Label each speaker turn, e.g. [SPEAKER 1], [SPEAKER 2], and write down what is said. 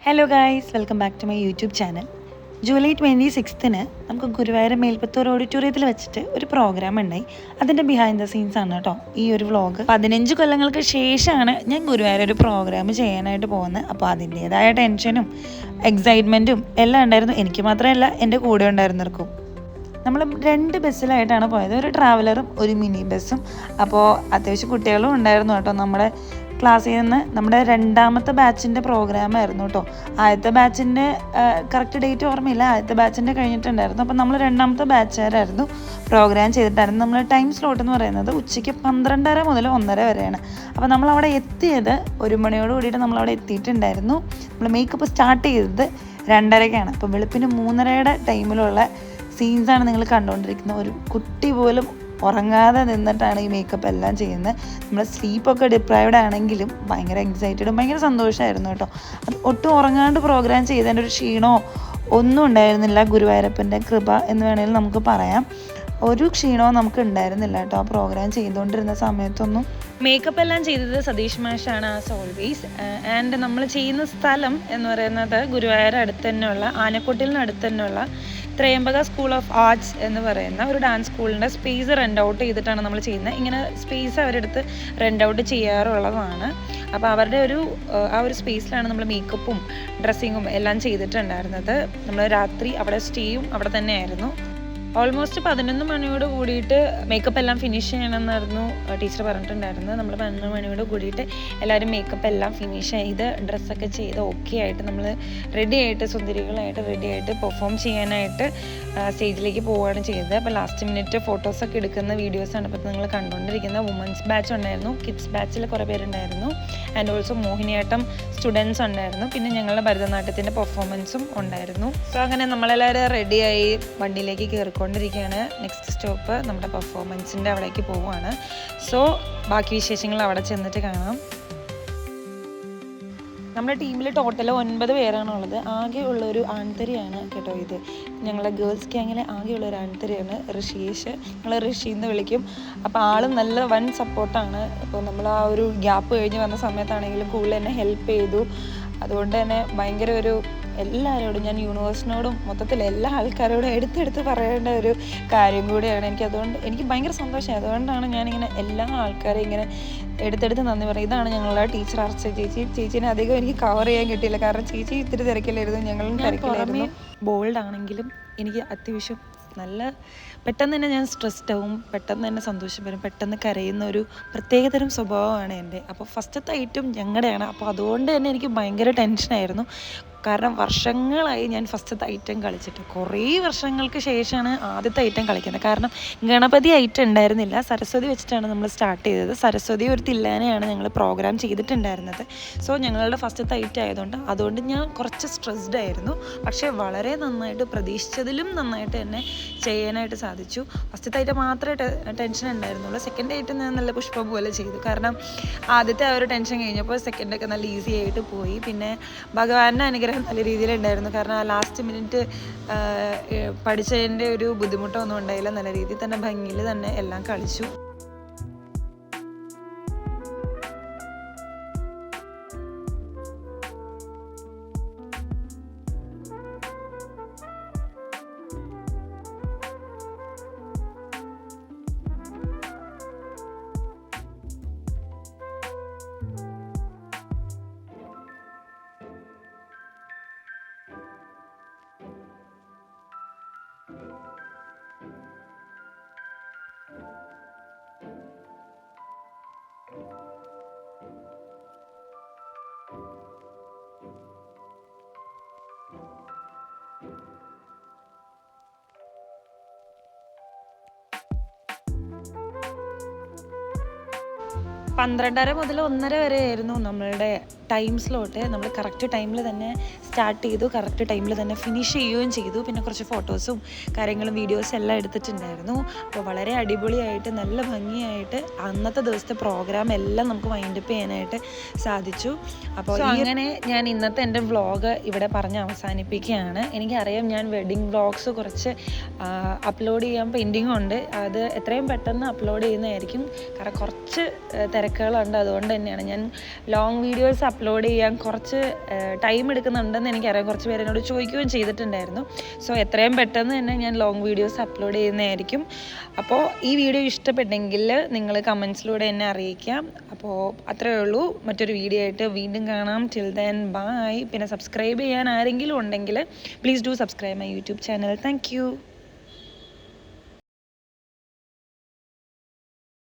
[SPEAKER 1] Hello guys, welcome back to my YouTube channel. July 26-ന് നമുക്ക് ഗുരുവായൂർ മേൽപ്പത്തൂർ ഓഡിറ്റോറിയത്തിൽ വെച്ചിട്ട് ഒരു പ്രോഗ്രാം ഉണ്ടായി. അതിൻ്റെ ബിഹൈൻഡ് ദ സീൻസ് ആണ് കേട്ടോ ഈ ഒരു വ്ളോഗ്. 15 കൊല്ലങ്ങൾക്ക് ശേഷമാണ് ഞാൻ ഗുരുവായൂർ ഒരു പ്രോഗ്രാം ചെയ്യാനായിട്ട് പോകുന്നത്. അപ്പോൾ അതിൻ്റേതായ ടെൻഷനും എക്സൈറ്റ്മെൻറ്റും എല്ലാം ഉണ്ടായിരുന്നു. എനിക്ക് മാത്രമല്ല, എൻ്റെ കൂടെ ഉണ്ടായിരുന്നവർക്കും. നമ്മൾ 2 ബസ്സിലായിട്ടാണ് പോയത്, ഒരു ട്രാവലറും ഒരു മിനി ബസ്സും. അപ്പോൾ അത്യാവശ്യം കുട്ടികളും ഉണ്ടായിരുന്നു കേട്ടോ. നമ്മുടെ ക്ലാസ്സിൽ നിന്ന് നമ്മുടെ 2ാമത്തെ ബാച്ചിൻ്റെ പ്രോഗ്രാമായിരുന്നു കേട്ടോ. ആദ്യത്തെ ബാച്ചിൻ്റെ കറക്റ്റ് ഡേറ്റ് ഓർമ്മയില്ല, ആദ്യത്തെ ബാച്ചിൻ്റെ കഴിഞ്ഞിട്ടുണ്ടായിരുന്നു. അപ്പോൾ നമ്മൾ 2ാമത്തെ ബാച്ചുകാരായിരുന്നു പ്രോഗ്രാം ചെയ്തിട്ടായിരുന്നു. നമ്മൾ ടൈം സ്ലോട്ട് എന്ന് പറയുന്നത് ഉച്ചയ്ക്ക് 12:30 മുതൽ 1:30 വരെയാണ്. അപ്പോൾ നമ്മളവിടെ എത്തിയത് 1 മണിയോട് കൂടിയിട്ട് നമ്മളവിടെ എത്തിയിട്ടുണ്ടായിരുന്നു. നമ്മൾ മേക്കപ്പ് സ്റ്റാർട്ട് ചെയ്തത് 2:30-ക്കാണ്. അപ്പോൾ വെളുപ്പിന് 3:30 ടൈമിലുള്ള സീൻസാണ് നിങ്ങൾ കണ്ടുകൊണ്ടിരിക്കുന്നത്. ഒരു കുട്ടി പോലും ഉറങ്ങാതെ നിന്നിട്ടാണ് ഈ മേക്കപ്പ് എല്ലാം ചെയ്യുന്നത്. നമ്മൾ സ്ലീപ്പൊക്കെ ഡിപ്രൈവ്ഡ് ആണെങ്കിലും ഭയങ്കര എക്സൈറ്റഡും ഭയങ്കര സന്തോഷമായിരുന്നു കേട്ടോ. അത് ഒട്ടും ഉറങ്ങാണ്ട് പ്രോഗ്രാം ചെയ്തതിൻ്റെ ഒരു ക്ഷീണമോ ഒന്നും ഉണ്ടായിരുന്നില്ല. ഗുരുവായൂരപ്പൻ്റെ കൃപ എന്ന് വേണമെങ്കിൽ നമുക്ക് പറയാം. ഒരു ക്ഷീണവും നമുക്ക് ഉണ്ടായിരുന്നില്ല കേട്ടോ ആ പ്രോഗ്രാം ചെയ്തുകൊണ്ടിരുന്ന സമയത്തൊന്നും. മേക്കപ്പ് എല്ലാം ചെയ്തത് സതീഷ് മാഷാണ് ആസ് ഓൾവേസ്. ആൻഡ് നമ്മൾ ചെയ്യുന്ന സ്ഥലം എന്ന് പറയുന്നത് ഗുരുവായൂർ അടുത്ത് തന്നെയുള്ള ആനക്കൊട്ടിലിന് അടുത്ത് തന്നെയുള്ള ത്രയംബക സ്കൂൾ ഓഫ് ആർട്സ് എന്ന് പറയുന്ന ഒരു ഡാൻസ് സ്കൂളിൻ്റെ സ്പേസ് റെൻ്റ് ഔട്ട് ചെയ്തിട്ടാണ് നമ്മൾ ചെയ്യുന്നത്. ഇങ്ങനെ സ്പേസ് അവരെടുത്ത് റെൻ്റ് ഔട്ട് ചെയ്യാറുള്ളതാണ്. അപ്പോൾ അവരുടെ ആ ഒരു സ്പേസിലാണ് നമ്മൾ മേക്കപ്പും ഡ്രസ്സിങ്ങും എല്ലാം ചെയ്തിട്ടുണ്ടായിരുന്നത്. നമ്മൾ രാത്രി അവിടെ സ്റ്റേയും അവിടെ തന്നെയായിരുന്നു. ഓൾമോസ്റ്റ് 11 മണിയോട് കൂടിയിട്ട് മേക്കപ്പ് എല്ലാം ഫിനിഷ് ചെയ്യണമെന്നായിരുന്നു ടീച്ചർ പറഞ്ഞിട്ടുണ്ടായിരുന്നത്. നമ്മൾ 11 മണിയോട് കൂടിയിട്ട് എല്ലാവരും മേക്കപ്പ് എല്ലാം ഫിനിഷ് ചെയ്ത് ഡ്രസ്സൊക്കെ ചെയ്ത് ഓക്കെ ആയിട്ട് നമ്മൾ റെഡി ആയിട്ട് സുന്ദരികളായിട്ട് റെഡി ആയിട്ട് പെർഫോം ചെയ്യാനായിട്ട് സ്റ്റേജിലേക്ക് പോവുകയാണ് ചെയ്തത്. അപ്പോൾ ലാസ്റ്റ് മിനിറ്റ് ഫോട്ടോസൊക്കെ എടുക്കുന്ന വീഡിയോസാണ് ഇപ്പോൾ നിങ്ങൾ കണ്ടുകൊണ്ടിരിക്കുന്നത്. വുമൻസ് ബാച്ച് ഉണ്ടായിരുന്നു, കിഡ്സ് ബാച്ചിൽ കുറേ പേരുണ്ടായിരുന്നു, ആൻഡ് ഓൾസോ മോഹിനിയാട്ടം സ്റ്റുഡൻസ് ഉണ്ടായിരുന്നു, പിന്നെ ഞങ്ങളുടെ ഭരതനാട്യത്തിൻ്റെ പെർഫോമൻസും ഉണ്ടായിരുന്നു. സോ അങ്ങനെ നമ്മളെല്ലാവരും റെഡിയായി വണ്ടിയിലേക്ക് കയറിക്കൊണ്ടിരിക്കുകയാണ്. നെക്സ്റ്റ് സ്റ്റോപ്പ് നമ്മുടെ പെർഫോമൻസിൻ്റെ അവിടേക്ക് പോവുകയാണ്. സോ ബാക്കി വിശേഷങ്ങൾ അവിടെ ചെന്നിട്ട് കാണാം. നമ്മുടെ ടീമിൽ ടോട്ടൽ 9 പേരാണുള്ളത്. ആകെ ഉള്ളൊരു ആൺതരിയാണ് കേട്ടോ ഇത്. ഞങ്ങളുടെ ഗേൾസ് ഗ്യാങ്ങിലെ ആകെയുള്ളൊരു ആൺതരിയാണ് ഋഷീഷ്. ഞങ്ങൾ ഋഷി എന്ന് വിളിക്കും. അപ്പോൾ ആളും നല്ല വൻ സപ്പോർട്ടാണ്. അപ്പോൾ നമ്മൾ ആ ഒരു ഗ്യാപ്പ് കഴിഞ്ഞ് വന്ന സമയത്താണെങ്കിലും കൂടുതൽ എന്നെ ഹെൽപ്പ് ചെയ്തു. അതുകൊണ്ട് തന്നെ ഭയങ്കര ഒരു എല്ലാവരോടും, ഞാൻ യൂണിവേഴ്സിനോടും മൊത്തത്തിൽ എല്ലാ ആൾക്കാരോടും എടുത്തെടുത്ത് പറയേണ്ട ഒരു കാര്യം കൂടിയാണ്. അതുകൊണ്ട് എനിക്ക് ഭയങ്കര സന്തോഷമായി. അതുകൊണ്ടാണ് ഞാനിങ്ങനെ എല്ലാ ആൾക്കാരെയും ഇങ്ങനെ എടുത്തെടുത്ത് നന്ദി പറയും. ഇതാണ് ഞങ്ങളുടെ ടീച്ചർ അർച്ച ചേച്ചി. ചേച്ചീനെ അധികം എനിക്ക് കവർ ചെയ്യാൻ കിട്ടിയില്ല, കാരണം ചേച്ചി ഇത്തിരി തിരക്കിലായിരുന്നു, ഞങ്ങളും തിരക്കിലായിരുന്നു. ബോൾഡ് ആണെങ്കിലും എനിക്ക് അത്യാവശ്യം നല്ല പെട്ടെന്ന് തന്നെ ഞാൻ സ്ട്രെസ്ഡ് ആവും, പെട്ടെന്ന് തന്നെ സന്തോഷം വരും, പെട്ടെന്ന് കരയുന്ന ഒരു പ്രത്യേകതരം സ്വഭാവമാണ് എൻ്റെ. അപ്പോൾ ഫസ്റ്റത്തെ ഐറ്റം ഞങ്ങളുടെയാണ്. അപ്പോൾ അതുകൊണ്ട് തന്നെ എനിക്ക് ഭയങ്കര ടെൻഷനായിരുന്നു. കാരണം വർഷങ്ങളായി ഞാൻ ഫസ്റ്റത്തെ ഐറ്റം കളിച്ചിട്ട്, കുറേ വർഷങ്ങൾക്ക് ശേഷമാണ് ആദ്യത്തെ ഐറ്റം കളിക്കുന്നത്. കാരണം ഗണപതി ഐറ്റം ഉണ്ടായിരുന്നില്ല, സരസ്വതി വെച്ചിട്ടാണ് നമ്മൾ സ്റ്റാർട്ട് ചെയ്തത്. സരസ്വതി ഒരു തില്ലാനെയാണ് ഞങ്ങൾ പ്രോഗ്രാം ചെയ്തിട്ടുണ്ടായിരുന്നത്. സോ ഞങ്ങളുടെ ഫസ്റ്റത്തെ ഐറ്റം അതുകൊണ്ട് ഞാൻ കുറച്ച് സ്ട്രെസ്ഡ് ആയിരുന്നു. പക്ഷേ വളരെ നന്നായിട്ട്, പ്രതീക്ഷിച്ചതിലും നന്നായിട്ട് തന്നെ ചെയ്യാനായിട്ട് സാധിച്ചു. ഫസ്റ്റത്തെ ഐറ്റം മാത്രമേ ടെൻഷൻ ഉണ്ടായിരുന്നുള്ളൂ. സെക്കൻഡ് ഐറ്റം ഞാൻ നല്ല പുഷ്പം പോലെ ചെയ്തു. കാരണം ആദ്യത്തെ ആ ഒരു ടെൻഷൻ കഴിഞ്ഞപ്പോൾ സെക്കൻഡൊക്കെ നല്ല ഈസി ആയിട്ട് പോയി. പിന്നെ ഭഗവാന്റെ അനുഗ്രഹം നല്ല രീതിയിലുണ്ടായിരുന്നു. കാരണം ആ ലാസ്റ്റ് മിനിറ്റ് പഠിച്ചതിൻ്റെ ഒരു ബുദ്ധിമുട്ടൊന്നും ഉണ്ടായില്ല. നല്ല രീതിയിൽ തന്നെ ഭംഗിയിൽ തന്നെ എല്ലാം കളിച്ചു. പന്ത്രണ്ടര മുതൽ 1:30 വരെ ആയിരുന്നു നമ്മളുടെ ടൈം സ്ലോട്ട്. നമ്മൾ കറക്റ്റ് ടൈമിൽ തന്നെ സ്റ്റാർട്ട് ചെയ്തു, കറക്റ്റ് ടൈമിൽ തന്നെ ഫിനിഷ് ചെയ്യുകയും ചെയ്തു. പിന്നെ കുറച്ച് ഫോട്ടോസും കാര്യങ്ങളും വീഡിയോസും എല്ലാം എടുത്തിട്ടുണ്ടായിരുന്നു. അപ്പോൾ വളരെ അടിപൊളിയായിട്ട് നല്ല ഭംഗിയായിട്ട് അന്നത്തെ ദിവസത്തെ പ്രോഗ്രാം എല്ലാം നമുക്ക് വൈൻഡപ്പ് ചെയ്യാനായിട്ട് സാധിച്ചു. അപ്പോൾ അങ്ങനെ ഞാൻ ഇന്നത്തെ എൻ്റെ വ്ളോഗ് ഇവിടെ പറഞ്ഞ് അവസാനിപ്പിക്കുകയാണ്. എനിക്കറിയാം ഞാൻ വെഡ്ഡിങ് വ്ളോഗ്സ് കുറച്ച് അപ്ലോഡ് ചെയ്യാൻ പെൻഡിങ് ഉണ്ട്. അത് എത്രയും പെട്ടെന്ന് അപ്ലോഡ് ചെയ്യുന്നതായിരിക്കും. കാരണം കുറച്ച് തിരക്കുകളുണ്ട്. അതുകൊണ്ട് തന്നെയാണ് ഞാൻ ലോങ് വീഡിയോസ് അപ്ലോഡ് ചെയ്യാൻ കുറച്ച് ടൈം എടുക്കുന്നുണ്ടെന്ന് എനിക്കറിയാം. കുറച്ച് പേര് എന്നോട് ചോദിക്കുകയും ചെയ്തിട്ടുണ്ടായിരുന്നു. സോ എത്രയും പെട്ടെന്ന് തന്നെ ഞാൻ ലോങ് വീഡിയോസ് അപ്ലോഡ് ചെയ്യുന്നതായിരിക്കും. അപ്പോൾ ഈ വീഡിയോ ഇഷ്ടപ്പെട്ടെങ്കിൽ നിങ്ങൾ കമൻസിലൂടെ എന്നെ അറിയിക്കാം. അപ്പോൾ അത്രയേ ഉള്ളൂ. മറ്റൊരു വീഡിയോ ആയിട്ട് വീണ്ടും കാണാം. Till then bye. പിന്നെ സബ്സ്ക്രൈബ് ചെയ്യാൻ ആരെങ്കിലും ഉണ്ടെങ്കിൽ please do subscribe my YouTube channel. Thank you.